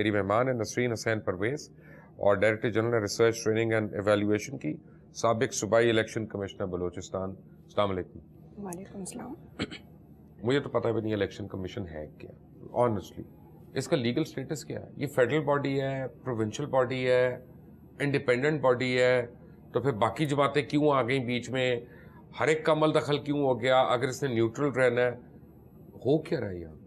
میری مہمان ہے نسرین حسین پرویز اور director general research training and evaluation کی، سابق صوبائی الیکشن کمشنر بلوچستان. السلام علیکم. وعلیکم السلام. مجھے تو پتہ بھی نہیں الیکشن کمیشن ہے کیا آنیسٹلی. اس کا لیگل سٹیٹس کیا ہے؟ یہ فیڈرل باڈی ہے، پروونشل باڈی ہے، انڈیپینڈنٹ باڈی ہے؟ تو پھر باقی جماعتیں کیوں آ گئیں بیچ میں؟ ہر ایک کا عمل دخل کیوں ہو گیا؟ اگر اس نے نیوٹرل رہنا ہے ہو کیا رہا ہے یہاں؟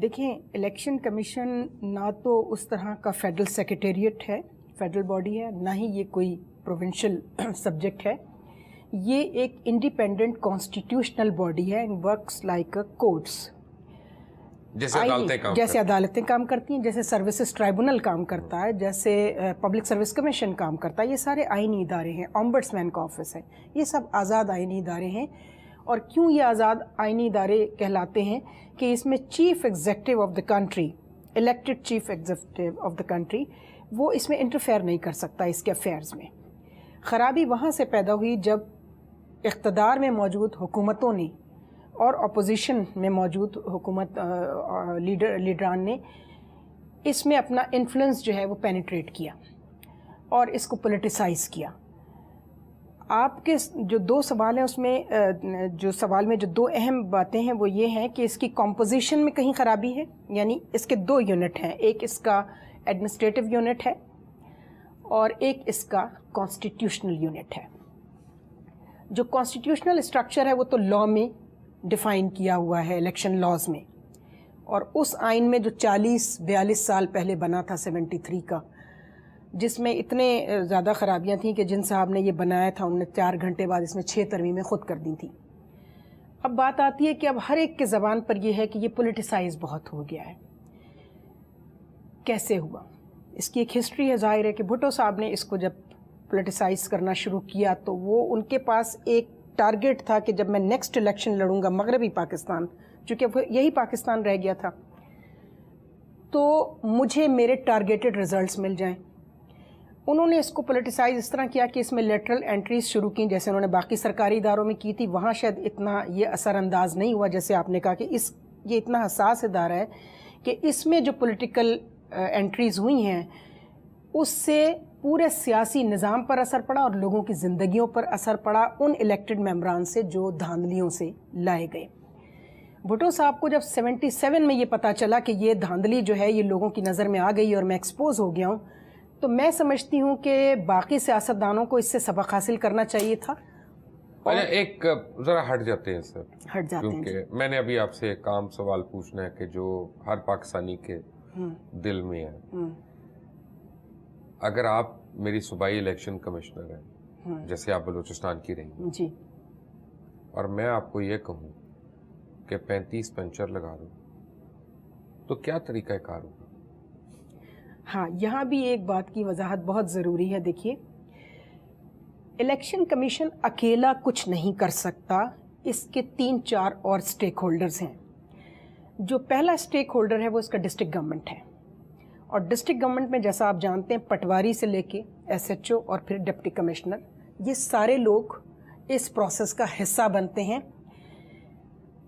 دیکھیں، الیکشن کمیشن نہ تو اس طرح کا فیڈرل سیکریٹریٹ ہے، فیڈرل باڈی ہے، نہ ہی یہ کوئی پروونشل سبجیکٹ ہے. یہ ایک انڈیپینڈنٹ کانسٹیٹیوشنل باڈی ہے اینڈ ورکس لائک کورٹس، جیسے عدالتیں کام کرتی ہیں، جیسے سروسز ٹرائبونل کام کرتا ہے، جیسے پبلک سروس کمیشن کام کرتا ہے. یہ سارے آئینی ادارے ہیں. اومبڈسمین کا آفس ہے. یہ سب آزاد آئینی ادارے ہیں. اور کیوں یہ آزاد آئینی ادارے کہلاتے ہیں کہ اس میں chief executive of the country, elected chief executive of the country, وہ اس میں انٹرفیئر نہیں کر سکتا اس کے افیئرز میں. خرابی وہاں سے پیدا ہوئی جب اقتدار میں موجود حکومتوں نے اور اپوزیشن میں موجود حکومت لیڈران نے اس میں اپنا انفلوئنس جو ہے وہ پینیٹریٹ کیا اور اس کو پولیٹیسائز کیا. آپ کے جو دو سوال ہیں اس میں جو سوال میں جو دو اہم باتیں ہیں وہ یہ ہیں کہ اس کی کمپوزیشن میں کہیں خرابی ہے، یعنی اس کے دو یونٹ ہیں، ایک اس کا ایڈمنسٹریٹو یونٹ ہے اور ایک اس کا کانسٹیٹیوشنل یونٹ ہے. جو کانسٹیٹیوشنل اسٹرکچر ہے وہ تو لاء میں ڈیفائن کیا ہوا ہے، الیکشن لاز میں، اور اس آئین میں جو 42 سال پہلے بنا تھا 73 کا، جس میں اتنے زیادہ خرابیاں تھیں کہ جن صاحب نے یہ بنایا تھا انہوں نے 4 گھنٹے بعد اس میں 6 ترمیمیں خود کر دی تھیں. اب بات آتی ہے کہ اب ہر ایک کے زبان پر یہ ہے کہ یہ پولیٹیسائز بہت ہو گیا ہے. کیسے ہوا؟ اس کی ایک ہسٹری ہے. ظاہر ہے کہ بھٹو صاحب نے اس کو جب پولیٹیسائز کرنا شروع کیا تو وہ ان کے پاس ایک ٹارگٹ تھا کہ جب میں نیکسٹ الیکشن لڑوں گا مغربی پاکستان، چونکہ یہی پاکستان رہ گیا تھا، تو مجھے میرے ٹارگیٹڈ ریزلٹس مل جائیں. انہوں نے اس کو پولیٹیسائز اس طرح کیا کہ اس میں لیٹرل انٹریز شروع کی جیسے انہوں نے باقی سرکاری اداروں میں کی تھی. وہاں شاید اتنا یہ اثر انداز نہیں ہوا جیسے آپ نے کہا کہ یہ اتنا حساس ادارہ ہے کہ اس میں جو پولیٹیکل انٹریز ہوئی ہیں اس سے پورے سیاسی نظام پر اثر پڑا اور لوگوں کی زندگیوں پر اثر پڑا ان الیکٹڈ ممبران سے جو دھاندلیوں سے لائے گئے. بھٹو صاحب کو جب 77 میں یہ پتہ چلا کہ یہ دھاندلی جو ہے یہ لوگوں کی نظر میں آ گئی اور میں ایکسپوز ہو گیا ہوں، تو میں سمجھتی ہوں کہ باقی سیاستدانوں کو اس سے سبق حاصل کرنا چاہیے تھا. ایک ذرا ہٹ جاتے ہیں سر، ہٹ جاتے ہیں کیونکہ میں نے ابھی آپ سے ایک عام سوال پوچھنا ہے کہ جو ہر پاکستانی کے دل میں ہے. اگر آپ میری صوبائی الیکشن کمشنر ہیں جیسے آپ بلوچستان کی رہی جی، اور میں آپ کو یہ کہوں کہ 35 پنچر لگا دوں تو کیا طریقہ کار ہوگا؟ ہاں، یہاں بھی ایک بات کی وضاحت بہت ضروری ہے. دیکھیے، الیکشن کمیشن اکیلا کچھ نہیں کر سکتا. اس کے 3-4 اور سٹیک ہولڈرز ہیں. جو پہلا سٹیک ہولڈر ہے وہ اس کا ڈسٹرکٹ گورنمنٹ ہے، اور ڈسٹرکٹ گورنمنٹ میں جیسا آپ جانتے ہیں پٹواری سے لے کے SHO اور پھر ڈپٹی کمشنر، یہ سارے لوگ اس پروسیس کا حصہ بنتے ہیں.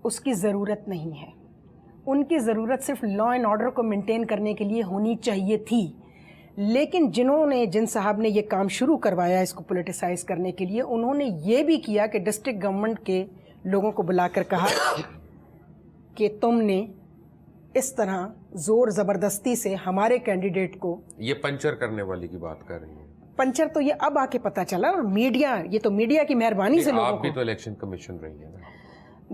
اس کی ضرورت نہیں ہے. ان کی ضرورت صرف لا اینڈ آرڈر کو مینٹین کرنے کے لیے ہونی چاہیے تھی. لیکن جن صاحب نے یہ کام شروع کروایا اس کو پولیٹیسائز کرنے کے لیے، انہوں نے یہ بھی کیا کہ ڈسٹرکٹ گورنمنٹ کے لوگوں کو بلا کر کہا کہ تم نے اس طرح زور زبردستی سے ہمارے کینڈیڈیٹ کو، یہ پنچر کرنے والی کی بات کر رہی ہیں. پنچر تو یہ اب آ کے پتہ چلا نا، میڈیا، یہ تو میڈیا کی مہربانی سے لوگوں کو. آپ بھی تو الیکشن کمیشن رہی ہے نا.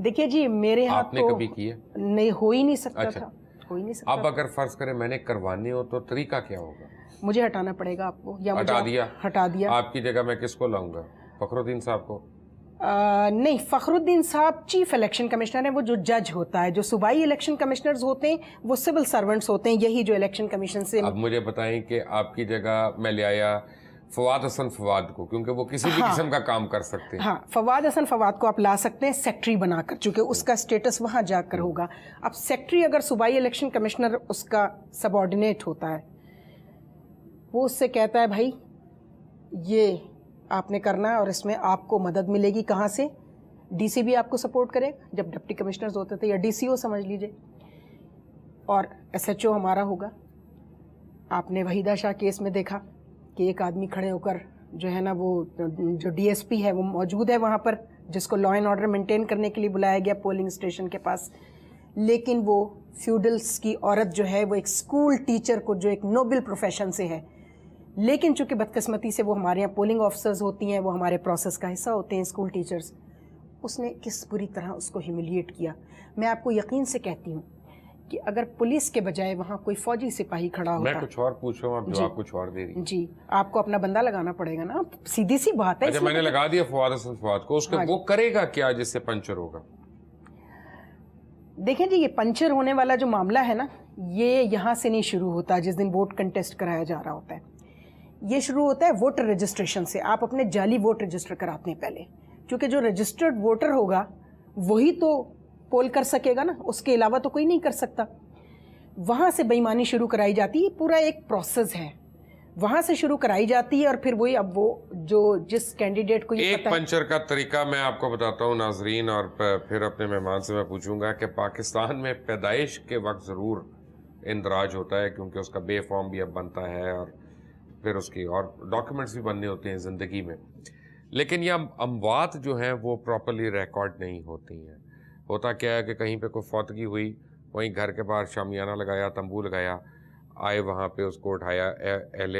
دیکھیے جی، میرے ہاں آپ نے کبھی کی ہے؟ نہیں، ہو ہی نہیں سکتا تھا. ہو ہی نہیں سکتا. اب اگر فرض کریں میں نے کروانے ہو تو طریقہ کیا ہوگا؟ مجھے ہٹانا پڑے گا آپ کو، یا ہٹا دیا. آپ کی جگہ میں کس کو لاؤں گا؟ فخر الدین صاحب کو؟ نہیں، فخر الدین صاحب چیف الیکشن کمشنر ہیں، وہ جو جج ہوتا ہے. جو صوبائی الیکشن کمشنرز ہوتے ہیں وہ سول سرونٹس ہوتے ہیں، یہی جو الیکشن کمیشن سے. اب مجھے بتائیں کہ آپ کی جگہ میں لے آیا فواد حسن فواد کو، کیونکہ وہ کسی بھی قسم کا کام کر سکتے ہیں. ہاں، فواد حسن فواد کو آپ لا سکتے ہیں سیکٹری بنا کر، چونکہ اس کا سٹیٹس وہاں جا کر ہوگا. اب سیکٹری اگر صوبائی الیکشن کمشنر اس کا سب آرڈینیٹ ہوتا ہے، وہ اس سے کہتا ہے بھائی یہ آپ نے کرنا ہے اور اس میں آپ کو مدد ملے گی. کہاں سے؟ ڈی سی بھی آپ کو سپورٹ کرے. جب ڈپٹی کمشنرز ہوتے تھے، یا DCO سمجھ لیجئے. اور SHO ہمارا ہوگا. آپ نے وحیدہ شاہ کیس میں دیکھا کہ ایک آدمی کھڑے ہو کر جو ہے نا وہ جو DSP ہے وہ موجود ہے وہاں پر, جس کو لا اینڈ آرڈر مینٹین کرنے کے لیے بلایا گیا پولنگ اسٹیشن کے پاس, لیکن وہ فیوڈلس کی عورت جو ہے وہ ایک اسکول ٹیچر کو, جو ایک نوبل پروفیشن سے ہے, لیکن چونکہ بدقسمتی سے وہ ہمارے یہاں پولنگ آفیسرز ہوتی ہیں, وہ ہمارے پروسیس کا حصہ ہوتے ہیں اسکول ٹیچرز, اس نے کس بری طرح اس کو ہیوملیٹ کیا. میں آپ کو یقین سے کہتی ہوں کہ اگر پولیس کے بجائے وہاں کوئی فوجی سپاہی کھڑا ہوتا, میں کچھ اور پوچھ رہا ہوں, آپ جواب کچھ اور دے رہی ہیں. جی, آپ کو اپنا بندہ لگانا پڑے گا نا, سیدھی سی بات ہے. اچھا, میں نے لگا دیا فواد حسن فواد کو, اس کے وہ کرے گا کیا جس سے پنچر ہوگا؟ دیکھیں جی, یہ پنچر ہونے والا جو معاملہ ہے نا, یہ یہاں سے نہیں شروع ہوتا جس دن ووٹ کنٹیسٹ کرایا جا رہا ہوتا ہے. یہ شروع ہوتا ہے ووٹر رجسٹریشن سے. آپ اپنے جعلی ووٹ رجسٹر کراتے ہیں پہلے, کیونکہ جو رجسٹرڈ ووٹر ہوگا وہی تو پول کر سکے گا نا, اس کے علاوہ تو کوئی نہیں کر سکتا. وہاں سے بے ایمانی شروع کرائی جاتی ہے, پورا ایک پروسیس ہے, وہاں سے شروع کرائی جاتی ہے. اور پھر وہی اب وہ جو جس کینڈیڈیٹ کو یہ ایک پنچر کا طریقہ میں آپ کو بتاتا ہوں ناظرین, اور پھر اپنے مہمان سے میں پوچھوں گا کہ پاکستان میں پیدائش کے وقت ضرور اندراج ہوتا ہے, کیونکہ اس کا بے فارم بھی اب بنتا ہے اور پھر اس کی اور ڈاکیومنٹس بھی بننے ہوتے ہیں زندگی میں, لیکن یہ اموات جو ہیں وہ پراپرلی ریکارڈ نہیں ہوتی ہیں. ہوتا کیا ہے کہ کہیں پہ کوئی فوتگی ہوئی, وہیں گھر کے باہر شامیانہ لگایا, تمبو لگایا, آئے وہاں پہ اس کو اٹھایا, اہل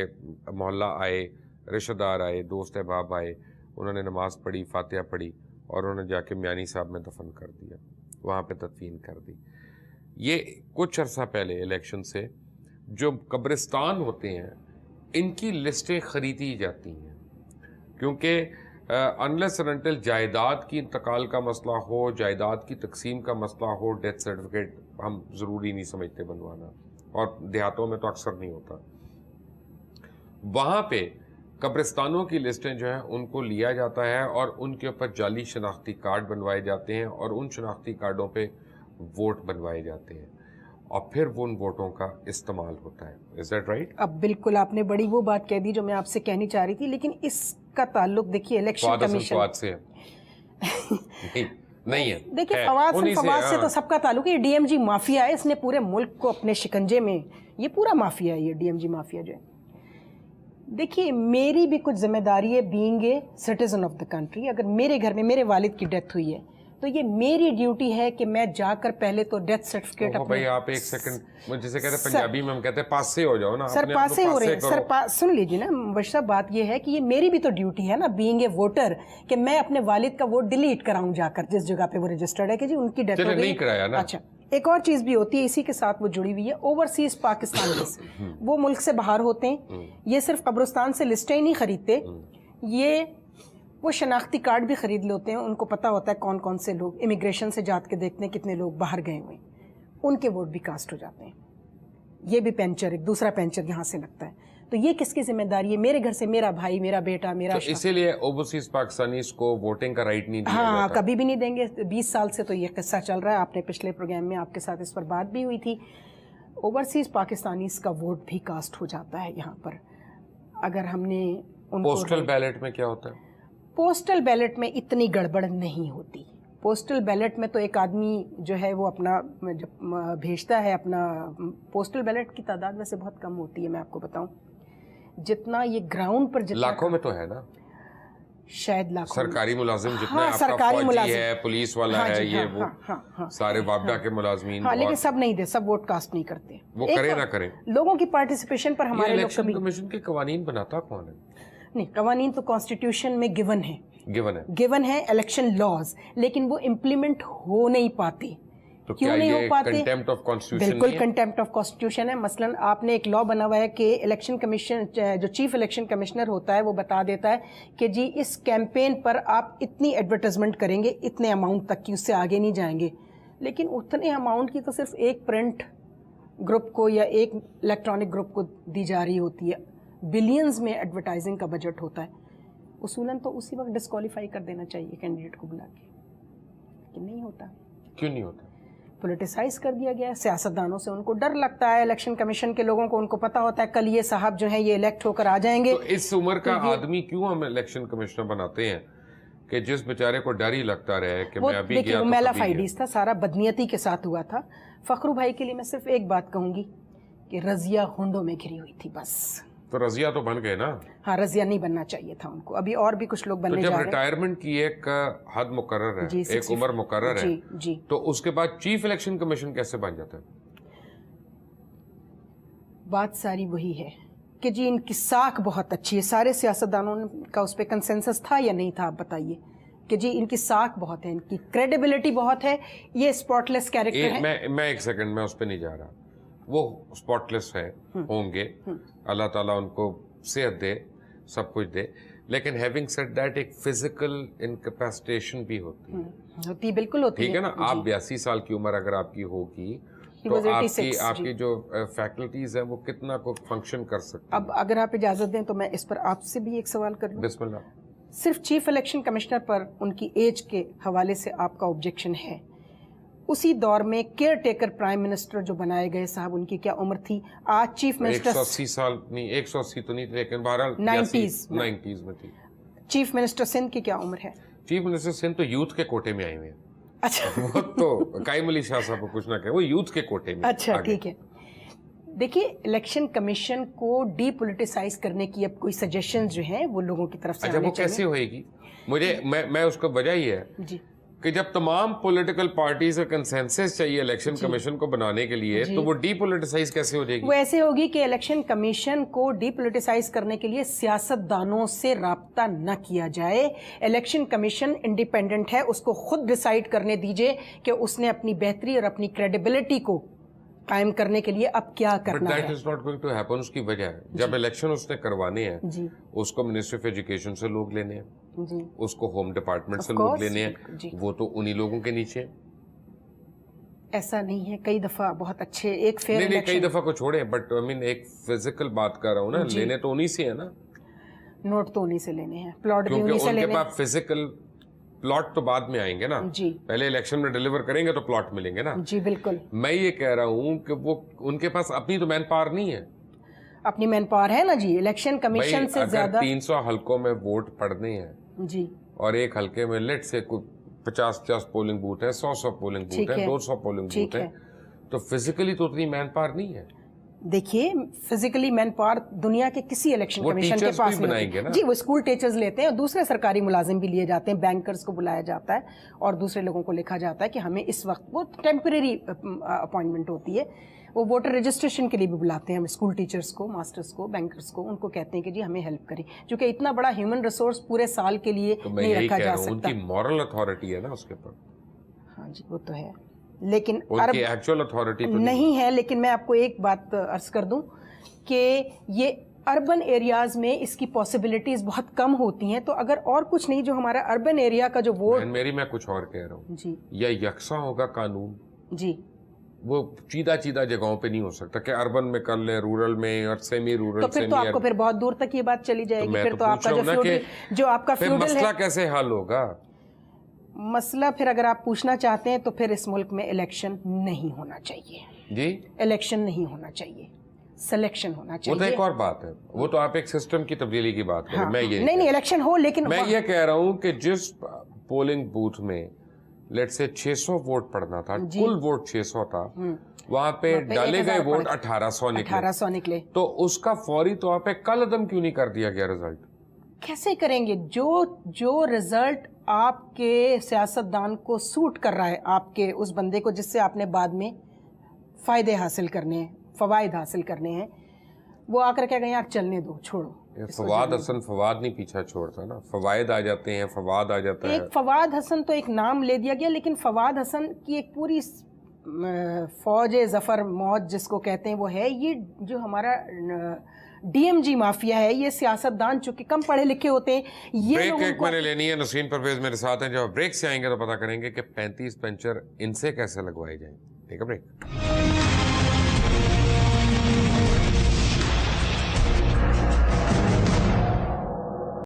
محلہ آئے, رشتہ دار آئے, دوست احباب آئے, انہوں نے نماز پڑھی, فاتحہ پڑھی, اور انہوں نے جا کے میانی صاحب میں دفن کر دیا, وہاں پہ تدفین کر دی. یہ کچھ عرصہ پہلے الیکشن سے جو قبرستان ہوتے ہیں ان کی لسٹیں خریدی جاتی ہیں, کیونکہ انلیس اینڈ انٹل جائیداد کی انتقال کا مسئلہ ہو, جائیداد کی تقسیم کا مسئلہ ہو, ڈیتھ سرٹیفکیٹ ہم ضروری نہیں سمجھتے بنوانا, اور دیہاتوں میں تو اکثر نہیں ہوتا. وہاں پہ قبرستانوں کی لسٹیں جو ہیں ان کو لیا جاتا ہے اور ان کے اوپر جعلی شناختی کارڈ بنوائے جاتے ہیں, اور ان شناختی کارڈوں پہ ووٹ بنوائے جاتے ہیں, اور پھر وہ ان ووٹوں کا استعمال ہوتا ہے. Is that right? اب بالکل آپ نے بڑی وہ بات کہہ دی جو میں آپ سے کہنی چاہ رہی تھی, لیکن اس کا تعلق دیکھیے الیکشن کمیشن سے نہیں ہے. دیکھیے فواد سے تو سب کا تعلق ہے. یہ DMG مافیا ہے, اس نے پورے ملک کو اپنے شکنجے میں, یہ پورا مافیا ہے یہ DMG مافیا جو ہے. دیکھیے میری بھی کچھ ذمہ داری ہے being a citizen of the country. اگر میرے گھر میں میرے والد کی ڈیتھ ہوئی ہے تو یہ میری ڈیوٹی ہے کہ میں جا کر پہلے تو ڈیتھ سرٹیفکیٹ بھائی آپ ایک سیکنڈ, جسے کہتے ہیں پنجابی میں ہم کہتے ہیں پاسے ہو جاؤ نا, سر پاسے ہو رہے ہیں. سر سن لیجیے نا مبشرہ, بات یہ ہے کہ یہ میری بھی تو ڈیوٹی ہے نا بینگ اے ووٹر, کہ میں اپنے والد کا ووٹ ڈیلیٹ کراؤں جا کر جس جگہ پہ وہ رجسٹرڈ ہے کہ جی ان کی ڈیتھ ہو گئی. نہیں کرایا نا. اچھا, ایک اور چیز بھی ہوتی ہے اسی کے ساتھ وہ جڑی ہوئی ہے, اوورسیز پاکستانیز وہ ملک سے باہر ہوتے ہیں. یہ صرف قبرستان سے لسٹیں ہی نہیں خریدتے, یہ وہ شناختی کارڈ بھی خرید لیتے ہیں. ان کو پتہ ہوتا ہے کون کون سے لوگ امیگریشن سے جات کے دیکھتے ہیں کتنے لوگ باہر گئے ہوئے ہیں, ان کے ووٹ بھی کاسٹ ہو جاتے ہیں. یہ بھی پینچر, ایک دوسرا پینچر یہاں سے لگتا ہے. تو یہ کس کی ذمہ داری ہے؟ میرے گھر سے میرا بھائی, میرا بیٹا, میرا. اسی لیے اوورسیز پاکستانیز کو ووٹنگ کا رائٹ نہیں دیا جاتا. ہاں, کبھی بھی نہیں دیں گے. 20 سال سے تو یہ قصہ چل رہا ہے. آپ نے پچھلے پروگرام میں آپ کے ساتھ اس پر بات بھی ہوئی تھی. اوورسیز پاکستانیز کا ووٹ بھی کاسٹ ہو جاتا ہے یہاں پر. اگر ہم نے پوسٹل بیلٹ میں کیا ہوتا ہے؟ پوسٹل بیلٹ میں اتنی گڑبڑ نہیں ہوتی. پوسٹل بیلٹ میں تو ایک آدمی جو ہے وہ اپنا جب بھیجتا ہے اپنا, پوسٹل بیلٹ کی تعداد ویسے بہت کم ہوتی ہے, میں آپ کو بتاؤں, جتنا یہ گراؤنڈ پر جتنا لاکھوں میں تو ہے نا, شاید لاکھوں. سرکاری ملازم جتنا ہے, آپ کا فوجی ہے, پولیس والا ہے, یہ وہ سارے وابڈا کے ملازمین. ہاں, لیکن سب نہیں دے, سب ووٹ کاسٹ نہیں کرتے. وہ کرے نہ کریں, لوگوں کی پارٹیسپیشن پر ہمارے لوگ الیکشن کمیشن کے قوانین بناتا کون ہے؟ نہیں, قوانین تو کانسٹیٹیوشن میں گیون ہے, گیون ہے الیکشن لاز, لیکن وہ امپلیمنٹ ہو نہیں پاتے. کیوں نہیں ہو پاتے؟ بالکل کنٹیمپٹ آف کانسٹیٹیوشن ہے. مثلا آپ نے ایک لا بنا ہوا ہے کہ الیکشن کمیشن جو چیف الیکشن کمشنر ہوتا ہے وہ بتا دیتا ہے کہ جی اس کیمپین پر آپ اتنی ایڈورٹائزمنٹ کریں گے اتنے اماؤنٹ تک کی, اس سے آگے نہیں جائیں گے. لیکن اتنے اماؤنٹ کی تو صرف ایک پرنٹ گروپ کو یا ایک الیکٹرانک گروپ کو دی جا رہی ہوتی ہے. بلینز میں ایڈورٹائزنگ کا بجٹ ہوتا ہے. اصولاً تو اسی وقت ڈسکوالیفائی کر دینا چاہیے کینڈیڈیٹ کو بلا کے, لیکن نہیں ہوتا. کیوں نہیں ہوتا؟ پولیٹیسائز کر دیا گیا ہے. سیاستدانوں سے ان کو ڈر لگتا ہے, الیکشن کمیشن کے لوگوں کو, ان کو پتا ہوتا ہے کل یہ صاحب جو ہیں یہ الیکٹ ہو کر آ جائیں گے. تو اس عمر کا آدمی کیوں ہم الیکشن کمشنر بناتے ہیں کہ جس بیچارے کو ڈر ہی لگتا رہے کہ وہ میں ابھی دیکھیے گیا وہ تو میلا کبھی گیا. فائڈیز تھا, سارا بدنیتی کے ساتھ ہوا تھا. فخرو بھائی کے لیے میں صرف ایک بات کہوں گی کہ رضیہ ہونڈوں میں گھری ہوئی تھی بس. تو رضیہ تو بن گئے نا. ہاں رضیہ نہیں بننا چاہیے تھا ان کو, ابھی اور بھی کچھ لوگ تو بننے جب جا رہے ہیں. ریٹائرمنٹ کی ایک حد مقرر ہے, جی, ایک عمر مقرر ہے, جی جی, تو اس کے بعد چیف الیکشن کمیشن کیسے بن جاتا ہے؟ بات ساری وہی ہے کہ جی ان کی ساکھ بہت اچھی ہے. سارے سیاستدانوں کا اس پہ کنسنسس تھا یا نہیں تھا, آپ بتائیے. کہ جی ان کی ساکھ بہت ہے, ان کی کریڈیبلٹی بہت ہے, یہ اسپاٹ لیس کیریکٹر ہے. میں ایک سیکنڈ میں اس پہ نہیں جا رہا, وہ اسپاٹ لیس ہے, ہوں گے, اللہ تعالیٰ ان کو صحت دے, سب کچھ دے, لیکن ہیونگ سیڈ دیٹ ایک فزیکل انکیپیسٹیشن بھی ہوتی ہے. بالکل ہوتی ہے. ٹھیک ہے نا, آپ 82 سال کی عمر اگر آپ کی ہوگی تو آپ کی جو فیکلٹیز ہیں وہ کتنا کو فنکشن کر سکتی ہیں. اب اگر آپ اجازت دیں تو میں اس پر آپ سے بھی ایک سوال کر لوں. بسم اللہ. صرف چیف الیکشن کمشنر پر ان کی ایج کے حوالے سے آپ کا آبجیکشن ہے, اسی دور میں کیئر ٹیکر پرائم منسٹر جو بنائے گئے صاحب, ان کی کیا عمر تھی؟ آج چیف منسٹر 180 سال نہیں, 180 تو نہیں, لیکن بہرحال 90s میں تھی. چیف منسٹر سندھ کی کیا عمر ہے؟ چیف منسٹر سندھ تو یوتھ کے کوٹے میں آئے ہوئے ہیں. اچھا وہ تو قائم علی شاہ صاحب کو کچھ نہ کہے, وہ یوتھ کے کوٹے میں. اچھا ٹھیک ہے. دیکھیے الیکشن کمیشن کو ڈی پولیٹیسائز کرنے کی اب کوئی سجیشن جو ہیں وہ لوگوں کی طرف سے اچھا وہ کیسے ہوئے گی؟ میں اس کو وجہ ہی ہے جی کہ جب تمام پولیٹیکل پارٹیز کا کنسنسس چاہیے الیکشن کمیشن کو بنانے کے لیے, تو وہ ڈی پولیٹیسائز کیسے ہو جائے گی؟ وہ ایسے ہوگی کہ الیکشن کمیشن کو ڈی پولیٹیسائز کرنے کے لیے سیاست دانوں سے رابطہ نہ کیا جائے. الیکشن کمیشن انڈیپینڈنٹ ہے, اس کو خود ڈیسائیڈ کرنے دیجئے کہ اس نے اپنی بہتری اور اپنی کریڈیبلٹی کو قائم کرنے کے لیے اب کیا کرنا ہے. But that is not going to happen. اس کی وجہ ہے جب الیکشن اس نے کروانے ہیں, اس کو منسٹری آف ایجوکیشن سے لوگ لینے ہیں, اس کو ہوم ڈپارٹمنٹ سے لوگ لینے ہیں, وہ تو انہی لوگوں کے نیچے. ایسا نہیں ہے, کئی دفعہ بہت اچھے ایک فیئر نہیں, کئی دفعہ کو چھوڑے, بٹ I mean ایک فزیکل بات کر رہا ہوں نا, لینے تو انہی سے ہے نا, نوٹ تو انہی سے لینے ہیں, پلاٹ بھی انہی سے کیونکہ ان لینے کے پاس فزیکل پلاٹ تو بعد میں آئیں گے نا, پہلے الیکشن میں ڈیلیور کریں گے تو پلاٹ ملیں گے نا. جی بالکل. میں یہ کہہ رہا ہوں کہ وہ ان کے پاس اپنی تو مین پاور نہیں ہے. اپنی مین پاور ہے نا جی, الیکشن کمیشن سے زیادہ. 300 حلقوں میں ووٹ پڑنے ہیں جی, اور ایک حلقے میں لیٹ سے 50 پولنگ بوتھ ہے, 100 پولنگ بوتھ ہے, 200 پولنگ بوتھ ہے, تو فزیکلی تو اتنی مین پاور نہیں ہے. دیکھیے فزیکلی مین پاور دنیا کے کسی الیکشن کمیشن کے پاس نہیں ہے جی. وہ اسکول ٹیچرز لیتے ہیں اور دوسرے سرکاری ملازم بھی لیے جاتے ہیں, بینکرز کو بلایا جاتا ہے اور دوسرے لوگوں کو لکھا جاتا ہے کہ ہمیں اس وقت, وہ ٹیمپریری اپوائنٹمنٹ ہوتی ہے, وہ ووٹر رجسٹریشن کے لیے بھی بلاتے ہیں ہم اسکول ٹیچرز کو, ماسٹرز کو, بینکرز کو, ان کو کہتے ہیں کہ جی ہمیں ہیلپ کریں, کیونکہ اتنا بڑا ہیومن ریسورس پورے سال کے لیے نہیں رکھا جا سکتا. ان کی مورل اتھارٹی ہے نا اس کے اوپر. ہاں جی وہ تو ہے, لیکن ایکچوئل اتھارٹی نہیں ہے. لیکن میں آپ کو ایک بات عرض کر دوں کہ یہ اربن ایریاز میں اس کی پاسبلٹیز بہت کم ہوتی ہیں, تو اگر اور کچھ نہیں, جو ہمارا اربن ایریا کا جو ووٹ, میں کچھ اور کہہ رہا ہوں جی, یا یکساں ہوگا قانون جی, وہ چیدہ جگہوں پہ نہیں ہو سکتا کہ اربن میں کر لیں, رورل میں اور سیمی رورل, تو پھر تو آپ کو پھر بہت دور تک یہ بات چلی جائے گی. پھر تو آپ کا جو آپ کا فیوڈل ہے, مسئلہ کیسے حل ہوگا؟ مسئلہ پھر اگر آپ پوچھنا چاہتے ہیں تو پھر اس ملک میں الیکشن نہیں ہونا چاہیے. جی, الیکشن نہیں ہونا چاہیے, سلیکشن ہونا چاہیے. وہ تو ایک اور بات ہے, وہ تو آپ ایک سسٹم کی تبدیلی کی بات کریں. میں یہ نہیں الیکشن ہو, لیکن میں یہ کہہ رہا ہوں کہ جس پولنگ بوتھ میں لیٹ سے 600 ووٹ پڑنا تھا, کل ووٹ 600 تھا, وہاں پہ ڈالے گئے ووٹ 1800 نکلے, تو اس کا فوری طور پہ کل عدم کیوں نہیں کر دیا گیا رزلٹ؟ کیسے کریں گے؟ جو رزلٹ آپ کے سیاستدان کو سوٹ کر رہا ہے, آپ کے اس بندے کو جس سے آپ نے بعد میں فائدے حاصل کرنے ہیں, فوائد حاصل کرنے ہیں, وہ آ کر کہہ گئے یار چلنے دو, چھوڑو. فواد حسن فواد نہیں پیچھا چھوڑتا نا, فوائد آ جاتے ہیں, فواد آ جاتا ہے. ایک فواد حسن تو ایک نام لے دیا گیا, لیکن فواد حسن کی ایک پوری فوج ظفر موج جس کو کہتے ہیں وہ ہے. یہ جو ہمارا ڈی ایم جی مافیا ہے, یہ سیاستدان چونکہ کم پڑھے لکھے ہوتے ہیں, یہ بریک ایک میں نے لینی ہے. نسرین پرویز میرے ساتھ ہیں, جب بریک سے آئیں گے تو پتہ کریں گے کہ 35 پنچر ان سے کیسے لگوائے جائیں. ٹھیک ہے, بریک.